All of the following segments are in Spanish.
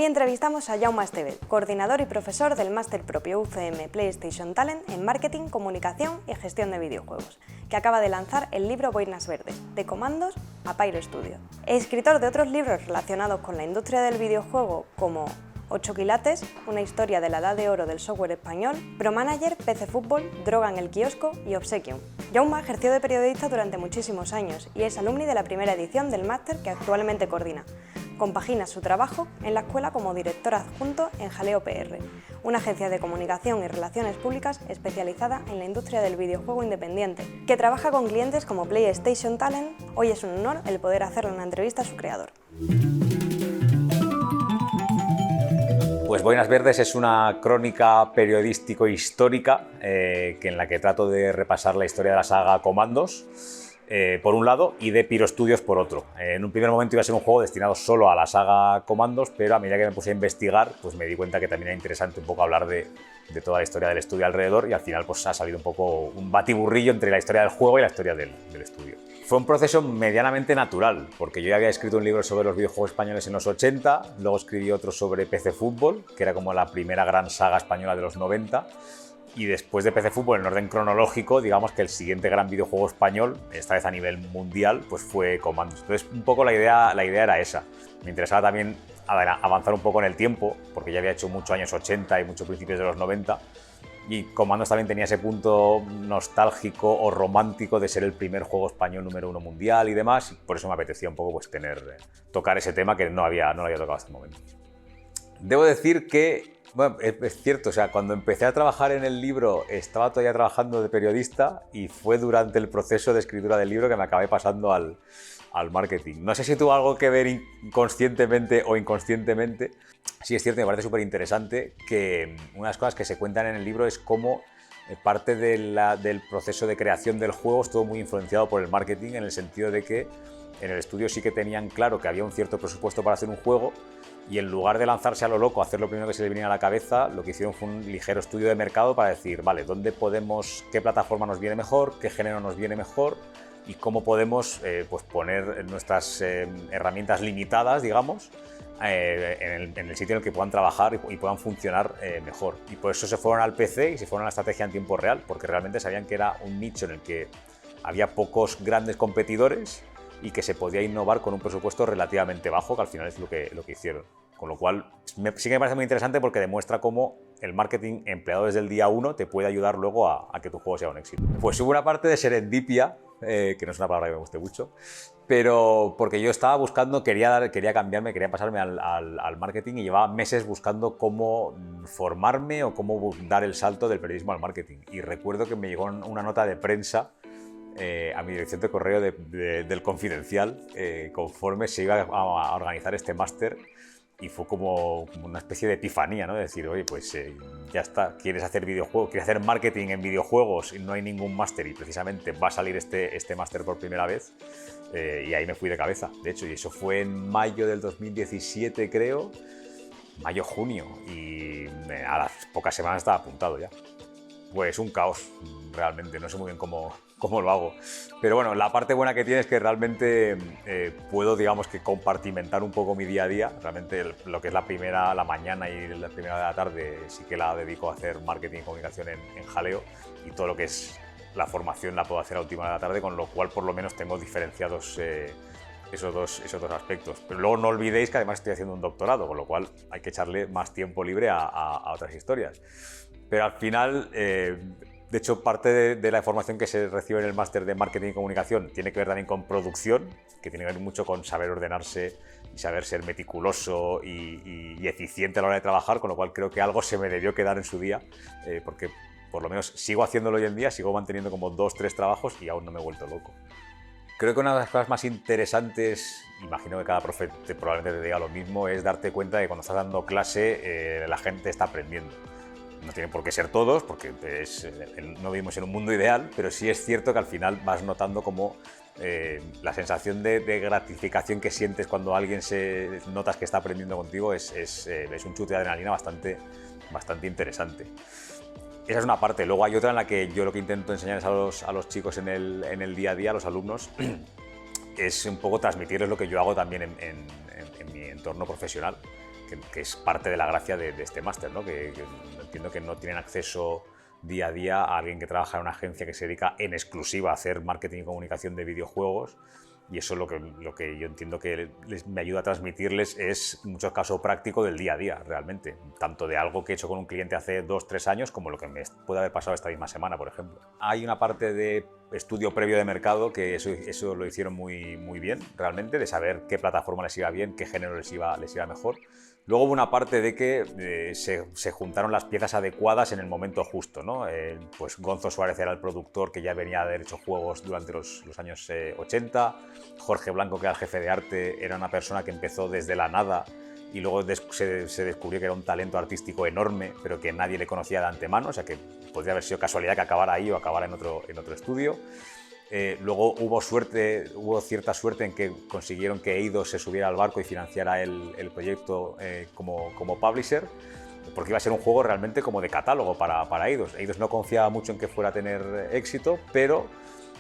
Hoy entrevistamos a Jaume Esteve, coordinador y profesor del máster propio UCM PlayStation Talent en Marketing, Comunicación y Gestión de Videojuegos, que acaba de lanzar el libro Boinas Verdes, de comandos a Pyro Studio. Escritor de otros libros relacionados con la industria del videojuego como 8 quilates, una historia de la edad de oro del software español, Pro Manager, PC Fútbol, Droga en el kiosco y Obsequium. Jaume ejerció de periodista durante muchísimos años y es alumni de la primera edición del máster que actualmente coordina. Compagina su trabajo en la escuela como director adjunto en Jaleo PR, una agencia de comunicación y relaciones públicas especializada en la industria del videojuego independiente, que trabaja con clientes como PlayStation Talent. Hoy es un honor el poder hacerle una entrevista a su creador. Pues Boinas Verdes es una crónica periodístico-histórica en la que trato de repasar la historia de la saga Comandos, por un lado, y de Pyro Studios por otro. En un primer momento iba a ser un juego destinado solo a la saga Comandos, pero a medida que me puse a investigar, pues me di cuenta que también era interesante un poco hablar de toda la historia del estudio alrededor, y al final pues ha salido un poco un batiburrillo entre la historia del juego y la historia del estudio. Fue un proceso medianamente natural, porque yo ya había escrito un libro sobre los videojuegos españoles en los 80, luego escribí otro sobre PC Fútbol, que era como la primera gran saga española de los 90, y después de PC Fútbol, en orden cronológico, digamos que el siguiente gran videojuego español, esta vez a nivel mundial, pues fue Comandos. Entonces, un poco la idea era esa. Me interesaba también avanzar un poco en el tiempo, porque ya había hecho muchos años 80 y muchos principios de los 90, y Comandos también tenía ese punto nostálgico o romántico de ser el primer juego español número 1 mundial y demás, y por eso me apetecía un poco pues, tocar ese tema que no había tocado hasta el momento. Debo decir que bueno, es cierto, o sea, cuando empecé a trabajar en el libro estaba todavía trabajando de periodista y fue durante el proceso de escritura del libro que me acabé pasando al marketing. No sé si tuvo algo que ver conscientemente o inconscientemente. Sí, es cierto, me parece súper interesante que una de las cosas que se cuentan en el libro es cómo parte del proceso de creación del juego estuvo muy influenciado por el marketing, en el sentido de que en el estudio sí que tenían claro que había un cierto presupuesto para hacer un juego, y en lugar de lanzarse a lo loco, hacer lo primero que se le viniera a la cabeza, lo que hicieron fue un ligero estudio de mercado para decir, vale, qué plataforma nos viene mejor, qué género nos viene mejor y cómo podemos pues poner nuestras herramientas limitadas, digamos, en el sitio en el que puedan trabajar y puedan funcionar mejor. Y por eso se fueron al PC y se fueron a la estrategia en tiempo real, porque realmente sabían que era un nicho en el que había pocos grandes competidores y que se podía innovar con un presupuesto relativamente bajo, que al final es lo que hicieron. Con lo cual, sí que me parece muy interesante porque demuestra cómo el marketing empleado desde el día 1 te puede ayudar luego a que tu juego sea un éxito. Pues hubo una parte de serendipia, que no es una palabra que me guste mucho, pero porque yo estaba buscando, quería cambiarme, quería pasarme al marketing, y llevaba meses buscando cómo formarme o cómo dar el salto del periodismo al marketing. Y recuerdo que me llegó una nota de prensa a mi dirección de correo del Confidencial conforme se iba a organizar este máster, y fue como una especie de epifanía, ¿no? De decir, oye, pues ya está, quieres hacer videojuegos, quieres hacer marketing en videojuegos y no hay ningún máster, y precisamente va a salir este máster por primera vez, y ahí me fui de cabeza, de hecho, y eso fue en mayo del 2017, creo, mayo-junio, y a las pocas semanas estaba apuntado ya. Pues un caos, realmente, no sé muy bien cómo lo hago. Pero bueno, la parte buena que tiene es que realmente puedo, digamos, que compartimentar un poco mi día a día. Realmente lo que es la mañana y la primera de la tarde sí que la dedico a hacer marketing y comunicación en Jaleo, y todo lo que es la formación la puedo hacer a última de la tarde, con lo cual por lo menos tengo diferenciados esos dos aspectos. Pero luego no olvidéis que además estoy haciendo un doctorado, con lo cual hay que echarle más tiempo libre a otras historias. Pero al final, de hecho, parte de la formación que se recibe en el máster de marketing y comunicación tiene que ver también con producción, que tiene que ver mucho con saber ordenarse y saber ser meticuloso y eficiente a la hora de trabajar, con lo cual creo que algo se me debió quedar en su día, porque por lo menos sigo haciéndolo hoy en día, sigo manteniendo como 2 o 3 trabajos y aún no me he vuelto loco. Creo que una de las cosas más interesantes, imagino que cada profe probablemente te diga lo mismo, es darte cuenta de que cuando estás dando clase la gente está aprendiendo. No tienen por qué ser todos, porque no vivimos en un mundo ideal, pero sí es cierto que al final vas notando como la sensación de gratificación que sientes cuando alguien notas que está aprendiendo contigo es un chute de adrenalina bastante interesante. Esa es una parte. Luego hay otra en la que yo lo que intento enseñarles a los chicos en el día a día, a los alumnos, es un poco transmitirles lo que yo hago también en mi entorno profesional, que es parte de la gracia de este máster, ¿no? Que entiendo que no tienen acceso día a día a alguien que trabaja en una agencia que se dedica en exclusiva a hacer marketing y comunicación de videojuegos, y eso lo que yo entiendo que me ayuda a transmitirles es mucho caso práctico del día a día, realmente, tanto de algo que he hecho con un cliente hace 2-3 años como lo que me puede haber pasado esta misma semana, por ejemplo. Hay una parte de estudio previo de mercado que eso lo hicieron muy bien, realmente, de saber qué plataforma les iba bien, qué género les iba mejor. Luego hubo una parte de que se juntaron las piezas adecuadas en el momento justo, ¿no? Pues Gonzo Suárez era el productor que ya venía de haber hecho juegos durante los años 80, Jorge Blanco, que era el jefe de arte, era una persona que empezó desde la nada y luego se descubrió que era un talento artístico enorme, pero que nadie le conocía de antemano, o sea que podría haber sido casualidad que acabara ahí o acabara en otro estudio. Luego hubo cierta suerte en que consiguieron que Eidos se subiera al barco y financiara el proyecto como publisher, porque iba a ser un juego realmente como de catálogo para Eidos. Eidos no confiaba mucho en que fuera a tener éxito, pero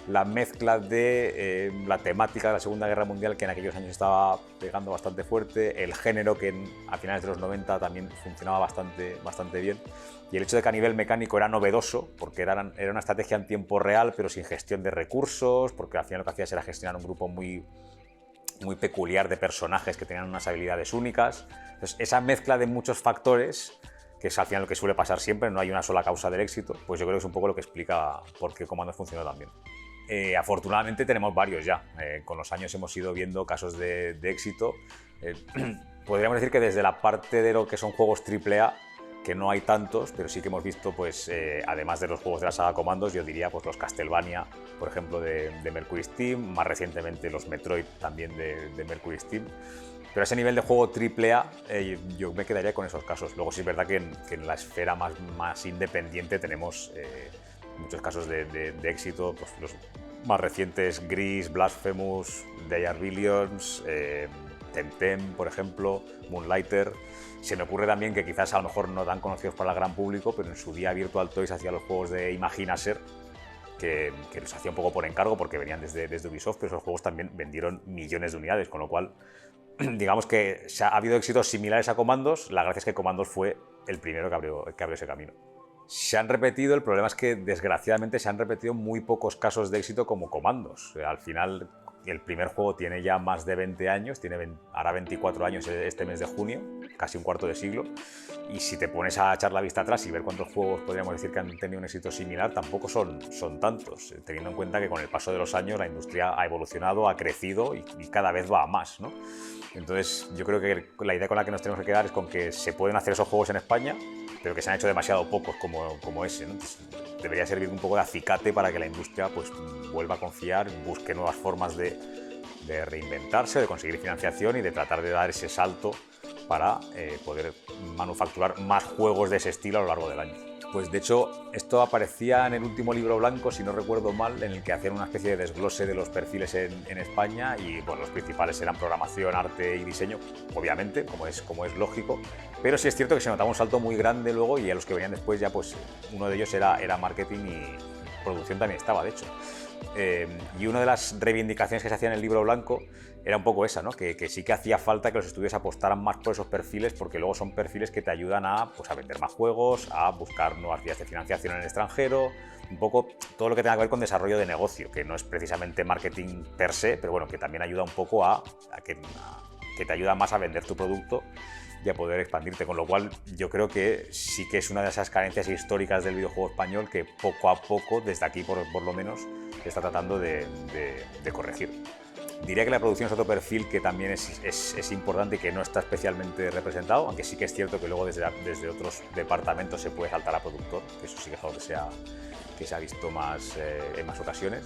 la mezcla de la temática de la Segunda Guerra Mundial, que en aquellos años estaba pegando bastante fuerte, el género que a finales de los 90 también funcionaba bastante bien, y el hecho de que a nivel mecánico era novedoso, porque era una estrategia en tiempo real, pero sin gestión de recursos, porque al final lo que hacías era gestionar un grupo muy peculiar de personajes que tenían unas habilidades únicas. Entonces, esa mezcla de muchos factores, que es al final lo que suele pasar siempre, no hay una sola causa del éxito, pues yo creo que es un poco lo que explica por qué Comandos funcionó tan bien. Afortunadamente tenemos varios ya. Con los años hemos ido viendo casos de éxito. Podríamos decir que desde la parte de lo que son juegos AAA, que no hay tantos, pero sí que hemos visto, pues, además de los juegos de la saga Comandos, yo diría pues, los Castlevania, por ejemplo, de Mercury Steam, más recientemente los Metroid también de Mercury Steam. Pero a ese nivel de juego AAA yo me quedaría con esos casos. Luego sí es verdad que en la esfera más independiente tenemos muchos casos de éxito, pues los más recientes, Gris, Blasphemous, They Are Billions, Temtem, por ejemplo, Moonlighter. Se me ocurre también que quizás a lo mejor no tan conocidos para el gran público, pero en su día Virtual Toys hacía los juegos de Imaginaser, que los hacía un poco por encargo porque venían desde Ubisoft, pero esos juegos también vendieron millones de unidades, con lo cual digamos que ha habido éxitos similares a Comandos. La gracia es que Comandos fue el primero que abrió ese camino. Se han repetido, el problema es que desgraciadamente se han repetido muy pocos casos de éxito como Comandos. Al final el primer juego tiene ya más de 20 años, hará 24 años este mes de junio, casi un cuarto de siglo, y si te pones a echar la vista atrás y ver cuántos juegos podríamos decir que han tenido un éxito similar, tampoco son tantos, teniendo en cuenta que con el paso de los años la industria ha evolucionado, ha crecido y cada vez va a más, ¿no? Entonces yo creo que la idea con la que nos tenemos que quedar es con que se pueden hacer esos juegos en España, pero que se han hecho demasiado pocos como ese, ¿no? Entonces, debería servir un poco de acicate para que la industria pues, vuelva a confiar, busque nuevas formas de reinventarse, de conseguir financiación y de tratar de dar ese salto para poder manufacturar más juegos de ese estilo a lo largo del año. Pues de hecho, esto aparecía en el último libro blanco, si no recuerdo mal, en el que hacían una especie de desglose de los perfiles en España y bueno, los principales eran programación, arte y diseño, obviamente, como es lógico, pero sí es cierto que se notaba un salto muy grande luego y a los que venían después ya pues uno de ellos era marketing y producción también estaba, de hecho. Y una de las reivindicaciones que se hacía en el libro blanco era un poco esa, ¿no? Que sí que hacía falta que los estudios apostaran más por esos perfiles porque luego son perfiles que te ayudan a vender más juegos, a buscar nuevas vías de financiación en el extranjero, un poco todo lo que tenga que ver con desarrollo de negocio, que no es precisamente marketing per se, pero bueno, que también ayuda un poco que te ayuda más a vender tu producto y a poder expandirte, con lo cual yo creo que sí que es una de esas carencias históricas del videojuego español que poco a poco, desde aquí por lo menos, se está tratando de corregir. Diría que la producción es otro perfil que también es importante y que no está especialmente representado, aunque sí que es cierto que luego desde otros departamentos se puede saltar a productor, que eso sí que es algo que se ha visto más en más ocasiones.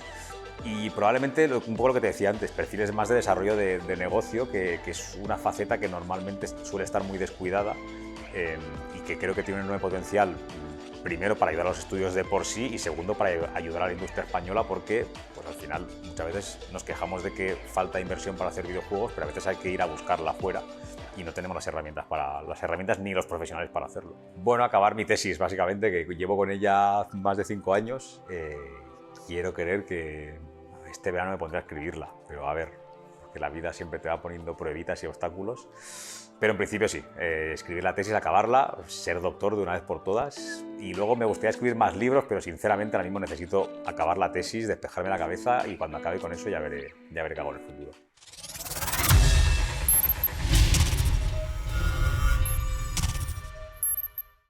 Y probablemente un poco lo que te decía antes, perfiles más de desarrollo de negocio, que es una faceta que normalmente suele estar muy descuidada y que creo que tiene un enorme potencial, primero para ayudar a los estudios de por sí y segundo para ayudar a la industria española porque pues, al final muchas veces nos quejamos de que falta inversión para hacer videojuegos, pero a veces hay que ir a buscarla afuera y no tenemos las herramientas ni los profesionales para hacerlo. Bueno, acabar mi tesis básicamente, que llevo con ella más de 5 años. Quiero creer que este verano me pondré a escribirla, pero a ver, que la vida siempre te va poniendo pruebitas y obstáculos. Pero en principio sí, escribir la tesis, acabarla, ser doctor de una vez por todas. Y luego me gustaría escribir más libros, pero sinceramente ahora mismo necesito acabar la tesis, despejarme la cabeza y cuando acabe con eso ya veré qué hago en el futuro.